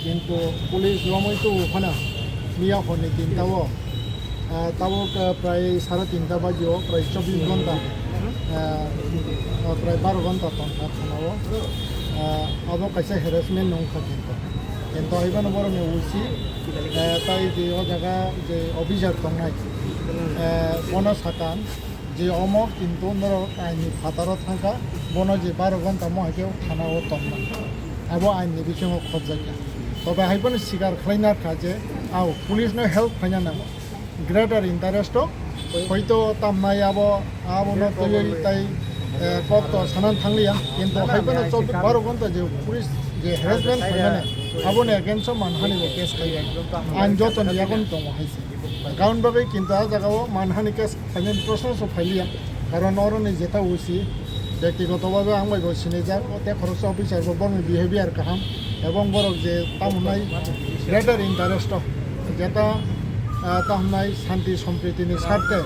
কিন্তু পুলিশ রমই তো ওখানে মিয়া হনে তিনটাও তাও প্রায় 3:30 বাজিও প্রায় 24 ঘন্টা প্রায় 12 ঘন্টা তন্থা থানাও আবো কাছে হ্যারাসমেন্ট নংখা কিন্তু এবার বড় উঠছি তাই যে ও জায়গা যে অফিসার দंनाय বন সাকান যে অমক কিন্তু আইনি ফাতারত থাকা বন যে 12 ঘন্টা মহাকেও থানাও তন্না আবো আইনি বিषय খবজাকা তবে হাইপন শিকার খাইনার কাজে আও পুলিশনো হেল্প খাইনা না গ্রেটার ইন্টারেস্ট হয়তো তামনাই আবো আবনো তৈরি তাই কত সানান থাকলিয়া কিন্তু হাইপন 12 ঘন্টা যে পুলিশ যে হ্যারাসমেন্ট খাইনা আবনে এগেন্স্ট মানহানি কেস খাইয়া আইন যতন এখন দङ হাইছে কারণ ভাবে কিন্তু আ জায়গাও মানহানি কেস খাইনা প্রশ্ন সব ফাইলিয়া কারণ অরনি যেটা উসি ব্যক্তিগতভাবে আমি বলছিনি যে ওতে খরচ অফিসার বড় বিহেভিয়ার কাহাম এবং বড় যে তামনাই গ্রেটার ইন্টারেস্ট যেটা তামনাই শান্তি সম্প্রীতিনি স্বার্থে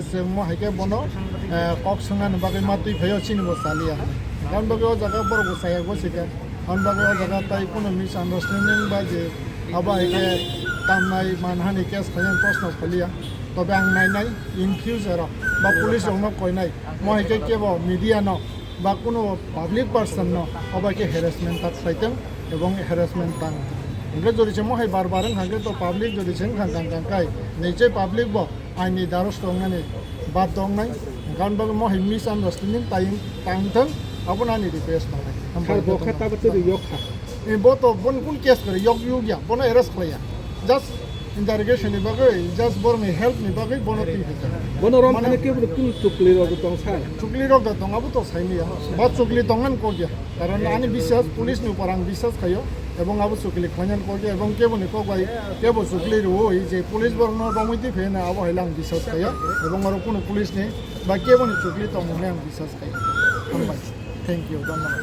সে মহাইকে বন কক সঙ্গান বাকি মাতুই ভাইও চিনব চালিয়া কারণ বাকি ও জায়গা বড় বসাই বসিকে কারণ বাকি ও জায়গা তাই কোনো মিস আন্ডারস্ট্যান্ডিং বা যে আবার একে তামনাই মানহানি কেস খাইন প্রশ্ন ফলিয়া তবে আং নাইনাই ইন ফিউচার বা পুলিশ কইনাই মহাইকে কেবল মিডিয়া ন বা কোনো পাবলিক পার্সন ন অবাইকে হ্যারাসমেন্ট তাক খাইতেন এবং হ্যারাসমেন্ট তাং ইংরে যদি মহাই বারবার হাঙ্গে তো পাবলিক যদি খাঙ্কাই নিচে পাবলিক ব আইনি দ্বারস্থ দंनानै বাদ দंनाय কারণ বাকি মহাই মিস আন্ডারস্ট্যান্ডিং তাংথং আপনানি রিকোয়েস্ট দंनाय ওমফাই বখাতা বতে ইয়খা এই বতো বন কোন কেস করে ইয়গিয়া বন এরেস্ট খাইয়া জাস্ট ইন্টারোগেশন বাকি জাস্ট বরমি হেল্প নি বাকি বন তি হিজা বনরম মানে কেবল কুল চুকলি রগ দং সাই চুকলি রগ দং আবো তো সাইমিয়া বা চুকলি দংনান কোগিয়া কারণ আনি বিশ্বাস পুলিশ নি উপর আং বিশ্বাস খাইও এবং আবো চুকলি খাইনান কোগিয়া এবং কেবনি কোগাই কেবল চুকলি রই যে পুলিশ বর্ণ রমিতি ফেনা আবো হাইলাং বিশ্বাস খাইয়া এবং আর কোনো পুলিশ নি বা কেবনি চুকলি তমনে আং বিশ্বাস খাইয়া থ্যাংক ইউ ধন্যবাদ